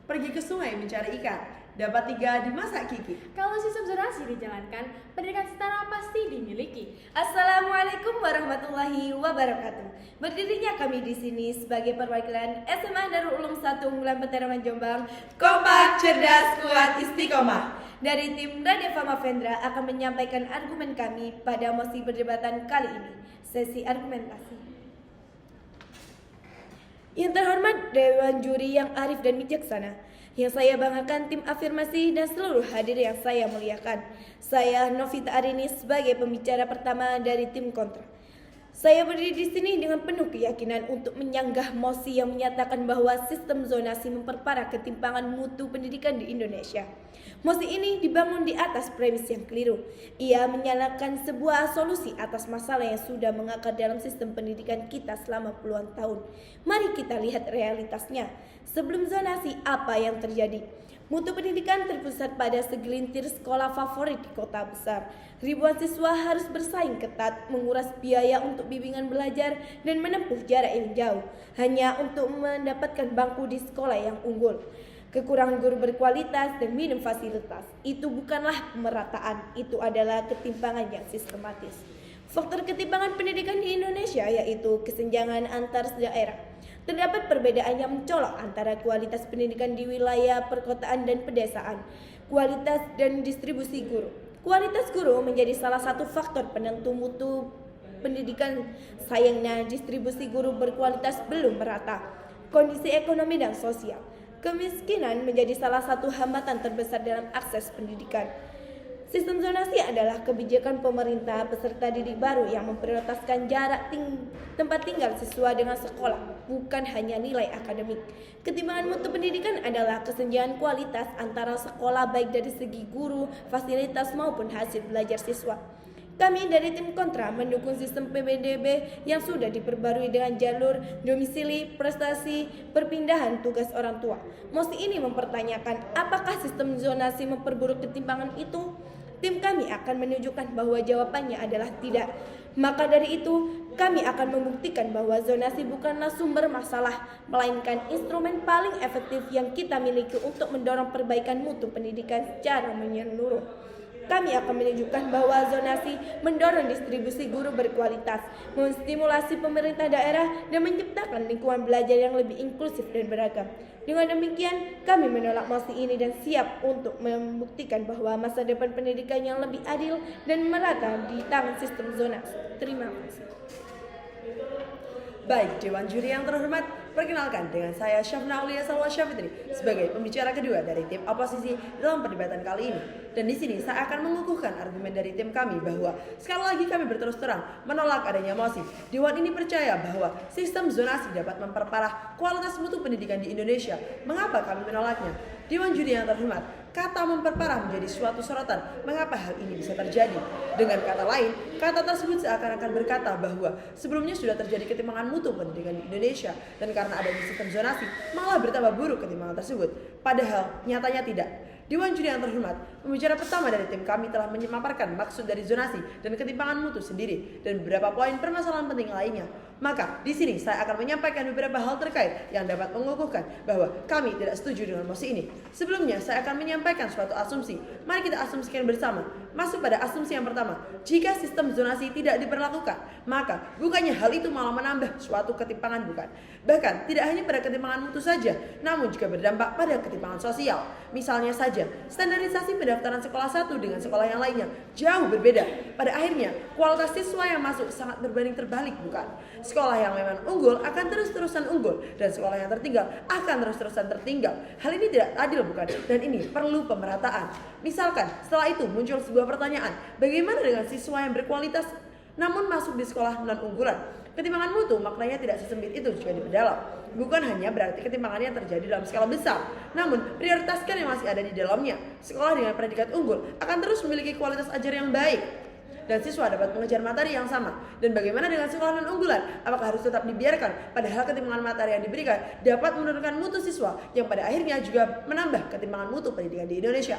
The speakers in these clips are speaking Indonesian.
Pergi ke sungai mencari ikan, dapat 3 dimasak Kiki. Kalau sistem zonasi dijalankan, pendidikan setara pasti dimiliki. Assalamualaikum warahmatullahi wabarakatuh. Berdirinya kami di sini sebagai perwakilan SMA Darul Ulum 1 Unggulan Petaraman Jombang, Kompak, cerdas, kuat, istiqomah. Dari tim Radio Fama Vendra akan menyampaikan argumen kami pada mosi perdebatan kali ini. Sesi argumentasi. Yang terhormat Dewan Juri yang arif dan bijaksana, yang saya banggakan tim afirmasi dan seluruh hadir yang saya muliakan. Saya Novita Arini sebagai pembicara pertama dari tim kontra. Saya berdiri di sini dengan penuh keyakinan untuk menyanggah mosi yang menyatakan bahwa sistem zonasi memperparah ketimpangan mutu pendidikan di Indonesia. Mosi ini dibangun di atas premis yang keliru. Ia menyalahkan sebuah solusi atas masalah yang sudah mengakar dalam sistem pendidikan kita selama puluhan tahun. Mari kita lihat realitasnya. Sebelum zonasi, apa yang terjadi? Mutu pendidikan terpusat pada segelintir sekolah favorit di kota besar. Ribuan siswa harus bersaing ketat, menguras biaya untuk bimbingan belajar dan menempuh jarak yang jauh hanya untuk mendapatkan bangku di sekolah yang unggul. Kekurangan guru berkualitas dan minim fasilitas itu bukanlah pemerataan, itu adalah ketimpangan yang sistematis. Faktor ketimpangan pendidikan di Indonesia yaitu kesenjangan antar daerah. Terdapat perbedaan yang mencolok antara kualitas pendidikan di wilayah perkotaan dan pedesaan, kualitas dan distribusi guru. Kualitas guru menjadi salah satu faktor penentu mutu pendidikan. Sayangnya distribusi guru berkualitas belum merata. Kondisi ekonomi dan sosial. Kemiskinan menjadi salah satu hambatan terbesar dalam akses pendidikan. Sistem zonasi adalah kebijakan pemerintah peserta didik baru yang memprioritaskan jarak tempat tinggal siswa dengan sekolah, bukan hanya nilai akademik. Ketimpangan mutu pendidikan adalah kesenjangan kualitas antara sekolah baik dari segi guru, fasilitas maupun hasil belajar siswa. Kami dari tim kontra mendukung sistem PPDB yang sudah diperbarui dengan jalur domisili, prestasi, perpindahan tugas orang tua. Mosi ini mempertanyakan apakah sistem zonasi memperburuk ketimpangan itu? Tim kami akan menunjukkan bahwa jawabannya adalah tidak. Maka dari itu, kami akan membuktikan bahwa zonasi bukanlah sumber masalah, melainkan instrumen paling efektif yang kita miliki untuk mendorong perbaikan mutu pendidikan secara menyeluruh. Kami akan menunjukkan bahwa zonasi mendorong distribusi guru berkualitas, menstimulasi pemerintah daerah, dan menciptakan lingkungan belajar yang lebih inklusif dan beragam. Dengan demikian, kami menolak mosi ini dan siap untuk membuktikan bahwa masa depan pendidikan yang lebih adil dan merata di tangan sistem zonasi. Terima kasih. Baik, Dewan Juri yang terhormat, perkenalkan dengan saya Syafna Aulia Salwa Syafitri sebagai pembicara kedua dari tim oposisi dalam perdebatan kali ini. Dan di sini saya akan mengukuhkan argumen dari tim kami bahwa sekali lagi kami berterus terang menolak adanya mosi. Dewan ini percaya bahwa sistem zonasi dapat memperparah kualitas mutu pendidikan di Indonesia. Mengapa kami menolaknya? Dewan Juri yang terhormat, kata memperparah menjadi suatu sorotan. Mengapa hal ini bisa terjadi? Dengan kata lain, kata tersebut seakan-akan berkata bahwa sebelumnya sudah terjadi ketimpangan mutu pendidikan di Indonesia dan karena adanya sistem zonasi malah bertambah buruk ketimpangan tersebut. Padahal nyatanya tidak. Dewan Juri yang terhormat, pembicara pertama dari tim kami telah memaparkan maksud dari zonasi dan ketimpangan mutu sendiri dan beberapa poin permasalahan penting lainnya. Maka di sini saya akan menyampaikan beberapa hal terkait yang dapat mengukuhkan bahwa kami tidak setuju dengan mosi ini. Sebelumnya saya akan menyampaikan suatu asumsi. Mari kita asumsikan bersama. Masuk pada asumsi yang pertama. Jika sistem zonasi tidak diberlakukan, maka bukannya hal itu malah menambah suatu ketimpangan, bukan. Bahkan tidak hanya pada ketimpangan mutu saja, namun juga berdampak pada ketimpangan sosial. Misalnya saja, standarisasi pendaftaran sekolah satu dengan sekolah yang lainnya jauh berbeda. Pada akhirnya, kualitas siswa yang masuk sangat berbanding terbalik, bukan? Sekolah yang memang unggul akan terus-terusan unggul dan sekolah yang tertinggal akan terus-terusan tertinggal. Hal ini tidak adil, bukan? Dan ini perlu pemerataan. Misalkan setelah itu muncul sebuah pertanyaan, bagaimana dengan siswa yang berkualitas namun masuk di sekolah non-unggulan? Ketimpangan mutu maknanya tidak sesempit itu jika diperdalam. Bukan hanya berarti ketimpangan yang terjadi dalam skala besar, namun prioritaskan yang masih ada di dalamnya. Sekolah dengan predikat unggul akan terus memiliki kualitas ajar yang baik dan siswa dapat mengejar materi yang sama. Dan bagaimana dengan sekolah non-unggulan? Apakah harus tetap dibiarkan? Padahal ketimpangan materi yang diberikan dapat menurunkan mutu siswa yang pada akhirnya juga menambah ketimpangan mutu pendidikan di Indonesia.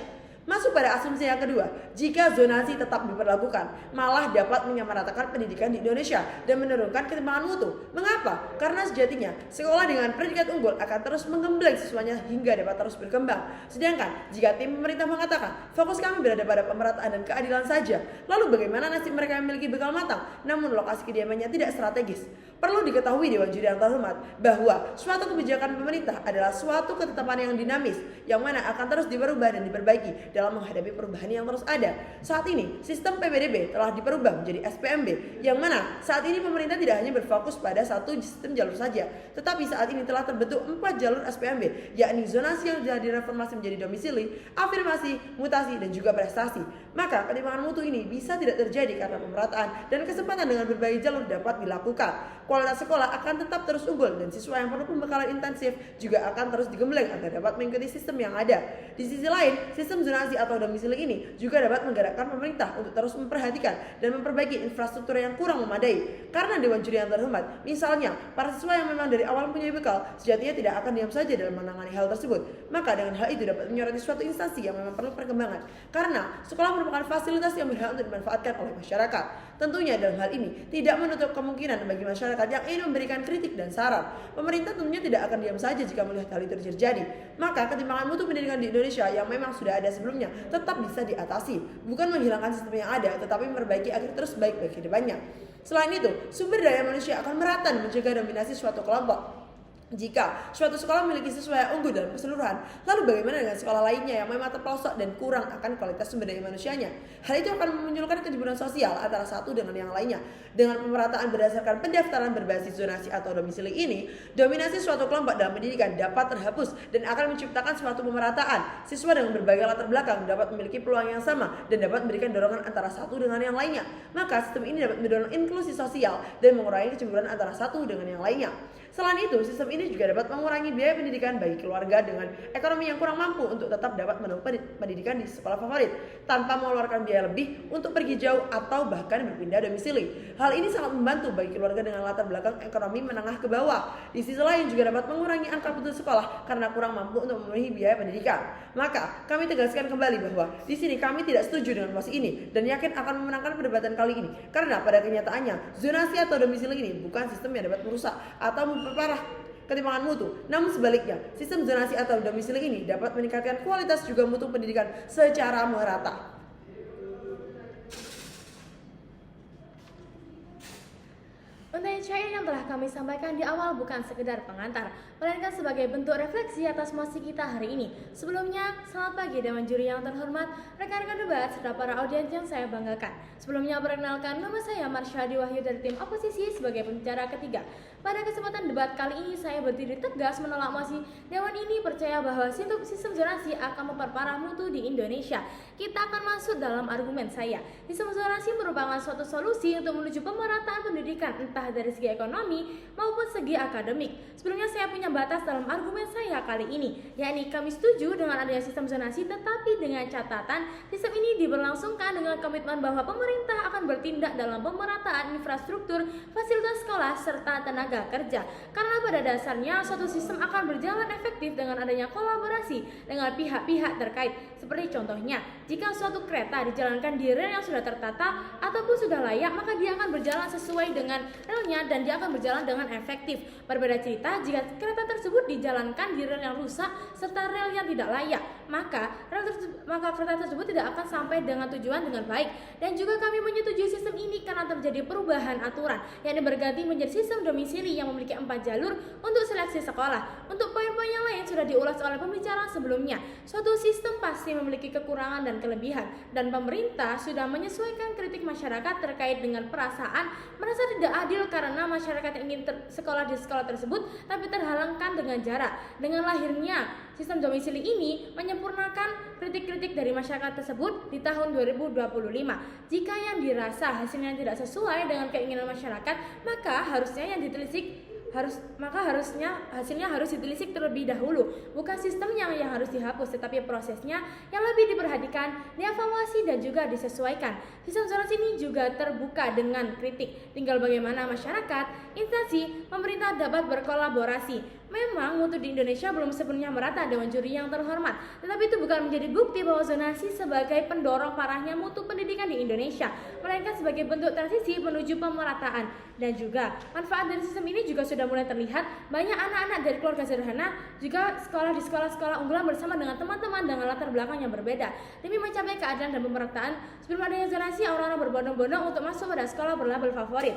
Masuk pada asumsi yang kedua, jika zonasi tetap diberlakukan, malah dapat menyamaratakan pendidikan di Indonesia dan menurunkan ketimpangan mutu. Mengapa? Karena sejatinya, sekolah dengan predikat unggul akan terus menggembleng siswanya hingga dapat terus berkembang. Sedangkan, jika tim pemerintah mengatakan, fokus kami berada pada pemerataan dan keadilan saja, lalu bagaimana nasib mereka yang memiliki bekal matang, namun lokasi kediamannya tidak strategis? Perlu diketahui Dewan Juri yang terhormat bahwa suatu kebijakan pemerintah adalah suatu ketetapan yang dinamis yang mana akan terus diperubah dan diperbaiki dalam menghadapi perubahan yang terus ada. Saat ini sistem PPDB telah diperubah menjadi SPMB yang mana saat ini pemerintah tidak hanya berfokus pada satu sistem jalur saja, tetapi saat ini telah terbentuk 4 jalur SPMB, yakni zonasi yang telah direformasi menjadi domisili, afirmasi, mutasi, dan juga prestasi. Maka ketimpangan mutu ini bisa tidak terjadi karena pemerataan dan kesempatan dengan berbagai jalur dapat dilakukan. Kualitas sekolah akan tetap terus unggul dan siswa yang perlu pembekalan intensif juga akan terus digembleng agar dapat mengikuti sistem yang ada. Di sisi lain, sistem zonasi atau domisili ini juga dapat menggerakkan pemerintah untuk terus memperhatikan dan memperbaiki infrastruktur yang kurang memadai. Karena Dewan Juri yang terhormat, misalnya para siswa yang memang dari awal mempunyai bekal, sejatinya tidak akan diam saja dalam menangani hal tersebut. Maka dengan hal itu dapat menyoroti suatu instansi yang memang perlu perkembangan. Karena sekolah merupakan fasilitas yang berhak untuk dimanfaatkan oleh masyarakat. Tentunya dalam hal ini tidak menutup kemungkinan bagi masyarakat yang ingin memberikan kritik dan saran. Pemerintah tentunya tidak akan diam saja jika melihat hal itu terjadi. Maka ketimpangan mutu pendidikan di Indonesia yang memang sudah ada sebelumnya tetap bisa diatasi. Bukan menghilangkan sistem yang ada, tetapi memperbaiki agar terus baik bagi kedepannya. Selain itu, sumber daya manusia akan merata dan mencegah dominasi suatu kelompok. Jika suatu sekolah memiliki siswa yang unggul dalam keseluruhan, lalu bagaimana dengan sekolah lainnya yang memang terpelosok dan kurang akan kualitas sumber daya manusianya? Hal itu akan memunculkan kejenuhan sosial antara satu dengan yang lainnya. Dengan pemerataan berdasarkan pendaftaran berbasis zonasi atau domisili ini, dominasi suatu kelompok dalam pendidikan dapat terhapus dan akan menciptakan suatu pemerataan. Siswa dengan berbagai latar belakang dapat memiliki peluang yang sama dan dapat memberikan dorongan antara satu dengan yang lainnya. Maka sistem ini dapat mendorong inklusi sosial dan mengurangi kecemburuan antara satu dengan yang lainnya. Selain itu, sistem ini juga dapat mengurangi biaya pendidikan bagi keluarga dengan ekonomi yang kurang mampu untuk tetap dapat menempuh pendidikan di sekolah favorit tanpa mengeluarkan biaya lebih untuk pergi jauh atau bahkan berpindah domisili. Hal ini sangat membantu bagi keluarga dengan latar belakang ekonomi menengah ke bawah. Di sisi lain juga dapat mengurangi angka putus sekolah karena kurang mampu untuk memenuhi biaya pendidikan. Maka, kami tegaskan kembali bahwa di sini kami tidak setuju dengan posisi ini dan yakin akan memenangkan perdebatan kali ini karena pada kenyataannya zonasi atau domisili ini bukan sistem yang dapat merusak atau memperparah ketimpangan mutu. Namun sebaliknya, sistem zonasi atau domisili ini dapat meningkatkan kualitas juga mutu pendidikan secara merata. Untayan syair yang telah kami sampaikan di awal bukan sekedar pengantar, melainkan sebagai bentuk refleksi atas mosi kita hari ini. Sebelumnya, selamat pagi Dewan Juri yang terhormat, rekan-rekan debat, serta para audiens yang saya banggakan. Sebelumnya perkenalkan, nama saya Marsyadi Wahyu dari tim oposisi sebagai pembicara ketiga. Pada kesempatan debat kali ini, saya berdiri tegas menolak mosi. Dewan ini percaya bahwa sistem zonasi akan memperparah mutu di Indonesia. Kita akan masuk dalam argumen saya. Sistem zonasi merupakan suatu solusi untuk menuju pemerataan pendidikan, entah dari segi ekonomi maupun segi akademik. Sebelumnya saya punya batas dalam argumen saya kali ini, yakni kami setuju dengan adanya sistem zonasi, tetapi dengan catatan sistem ini diberlangsungkan dengan komitmen bahwa pemerintah akan bertindak dalam pemerataan infrastruktur, fasilitas sekolah, serta tenaga kerja. Karena pada dasarnya suatu sistem akan berjalan efektif dengan adanya kolaborasi dengan pihak-pihak terkait. Seperti contohnya, jika suatu kereta dijalankan di rel yang sudah tertata ataupun sudah layak, maka dia akan berjalan sesuai dengan relnya dan dia akan berjalan dengan efektif. Berbeda cerita jika kereta tersebut dijalankan di rel yang rusak serta rel yang tidak layak, maka kereta tersebut tidak akan sampai dengan tujuan dengan baik. Dan juga kami menyetujui sistem ini karena terjadi perubahan aturan, yakni berganti menjadi sistem domisili yang memiliki 4 jalur untuk seleksi sekolah. Untuk poin-poin yang lain sudah diulas oleh pembicara sebelumnya. Suatu sistem pasti memiliki kekurangan dan kelebihan, dan pemerintah sudah menyesuaikan kritik masyarakat terkait dengan perasaan merasa tidak adil karena masyarakat yang ingin sekolah di sekolah tersebut tapi terhalangkan dengan jarak. Dengan lahirnya sistem domisili ini menyempurnakan kritik-kritik dari masyarakat tersebut di tahun 2025. Jika yang dirasa hasilnya tidak sesuai dengan keinginan masyarakat, maka harusnya hasilnya harus ditelisik terlebih dahulu. Bukan sistemnya yang harus dihapus, tetapi prosesnya yang lebih diperhatikan, dievaluasi dan juga disesuaikan. Sistem zonasi ini juga terbuka dengan kritik. Tinggal bagaimana masyarakat, instansi, pemerintah dapat berkolaborasi. Memang mutu di Indonesia belum sepenuhnya merata Dewan Juri yang terhormat, tetapi itu bukan menjadi bukti bahwa zonasi sebagai pendorong parahnya mutu pendidikan di Indonesia, melainkan sebagai bentuk transisi menuju pemerataan. Dan juga manfaat dari sistem ini juga sudah mulai terlihat. Banyak anak-anak dari keluarga sederhana juga sekolah di sekolah-sekolah unggulan bersama dengan teman-teman dengan latar belakang yang berbeda demi mencapai keadilan dan pemerataan. Sebelum adanya zonasi, orang-orang berbondong-bondong untuk masuk pada sekolah berlabel favorit.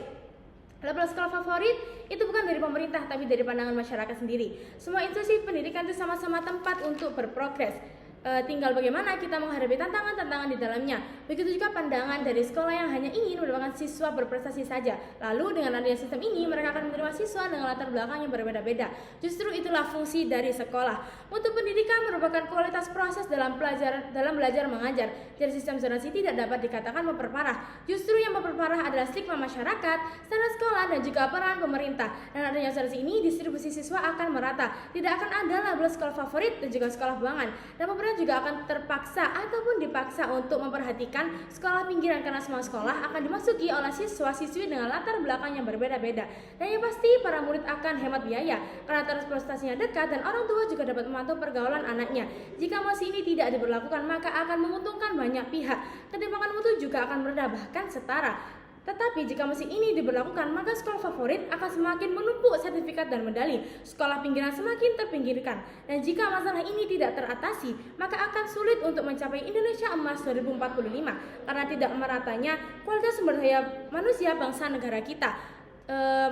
Label sekolah favorit itu bukan dari pemerintah tapi dari pandangan masyarakat sendiri. Semua institusi pendidikan itu sama-sama tempat untuk berprogres. Tinggal bagaimana kita menghadapi tantangan-tantangan di dalamnya. Begitu juga pandangan dari sekolah yang hanya ingin mendapatkan siswa berprestasi saja. Lalu dengan adanya sistem ini mereka akan menerima siswa dengan latar belakang yang berbeda-beda. Justru itulah fungsi dari sekolah. Mutu pendidikan merupakan kualitas proses dalam belajar mengajar. Jadi sistem zonasi tidak dapat dikatakan memperparah. Justru yang memperparah adalah stigma masyarakat, standar sekolah dan juga peran pemerintah. Dan adanya zonasi ini distribusi siswa akan merata. Tidak akan ada label sekolah favorit dan juga sekolah buangan. Dan pemerintah juga akan terpaksa ataupun dipaksa untuk memperhatikan sekolah pinggiran karena semua sekolah akan dimasuki oleh siswa-siswi dengan latar belakang yang berbeda-beda. Dan yang pasti para murid akan hemat biaya karena transportasinya dekat dan orang tua juga dapat memantau pergaulan anaknya. Jika masih ini tidak diberlakukan maka akan menguntungkan banyak pihak. Ketimpangan mutu juga akan meredah bahkan setara. Tetapi jika mesin ini diberlakukan, maka sekolah favorit akan semakin menumpuk sertifikat dan medali. Sekolah pinggiran semakin terpinggirkan. Dan jika masalah ini tidak teratasi, maka akan sulit untuk mencapai Indonesia Emas 2045 karena tidak meratanya kualitas sumber daya manusia bangsa negara kita.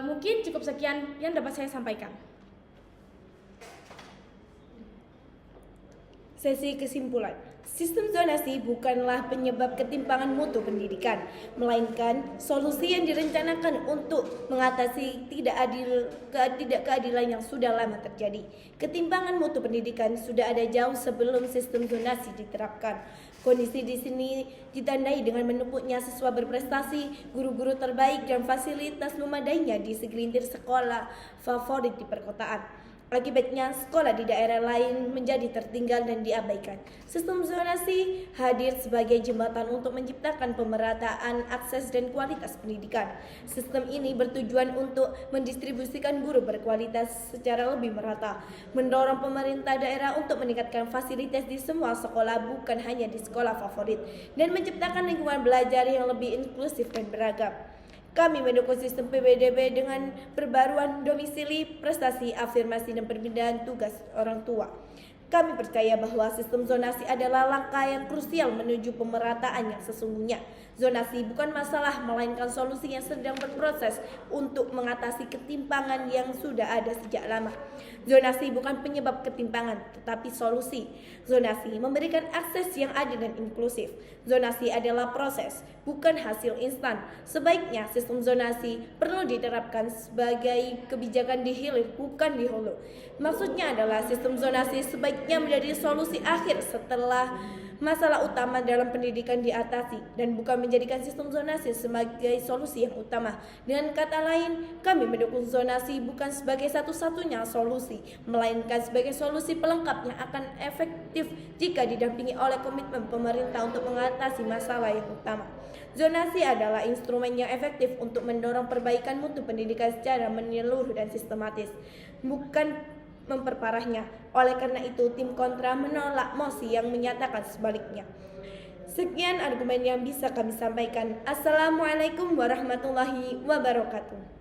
Mungkin cukup sekian yang dapat saya sampaikan. Sesi kesimpulan. Sistem zonasi bukanlah penyebab ketimpangan mutu pendidikan, melainkan solusi yang direncanakan untuk mengatasi ketidakkeadilan yang sudah lama terjadi. Ketimpangan mutu pendidikan sudah ada jauh sebelum sistem zonasi diterapkan. Kondisi di sini ditandai dengan menumpuknya siswa berprestasi, guru-guru terbaik dan fasilitas memadainya di segelintir sekolah favorit di perkotaan. Akibatnya, sekolah di daerah lain menjadi tertinggal dan diabaikan. Sistem zonasi hadir sebagai jembatan untuk menciptakan pemerataan akses dan kualitas pendidikan. Sistem ini bertujuan untuk mendistribusikan guru berkualitas secara lebih merata, mendorong pemerintah daerah untuk meningkatkan fasilitas di semua sekolah bukan hanya di sekolah favorit, dan menciptakan lingkungan belajar yang lebih inklusif dan beragam. Kami mendukung sistem PPDB dengan perbaruan domisili, prestasi, afirmasi, dan perpindahan tugas orang tua. Kami percaya bahwa sistem zonasi adalah langkah yang krusial menuju pemerataan yang sesungguhnya. Zonasi bukan masalah, melainkan solusi yang sedang berproses untuk mengatasi ketimpangan yang sudah ada sejak lama. Zonasi bukan penyebab ketimpangan, tetapi solusi. Zonasi memberikan akses yang adil dan inklusif. Zonasi adalah proses, bukan hasil instan. Sebaiknya sistem zonasi perlu diterapkan sebagai kebijakan di hilir, bukan di hulu. Maksudnya adalah sistem zonasi sebaiknya menjadi solusi akhir setelah masalah utama dalam pendidikan diatasi dan bukan menjadikan sistem zonasi sebagai solusi yang utama. Dengan kata lain, kami mendukung zonasi bukan sebagai satu-satunya solusi, melainkan sebagai solusi pelengkap yang akan efektif jika didampingi oleh komitmen pemerintah untuk mengatasi masalah yang utama. Zonasi adalah instrumen yang efektif untuk mendorong perbaikan mutu pendidikan secara menyeluruh dan sistematis, bukan memperparahnya. Oleh karena itu, tim kontra menolak mosi yang menyatakan sebaliknya. Sekian argumen yang bisa kami sampaikan. Assalamualaikum warahmatullahi wabarakatuh.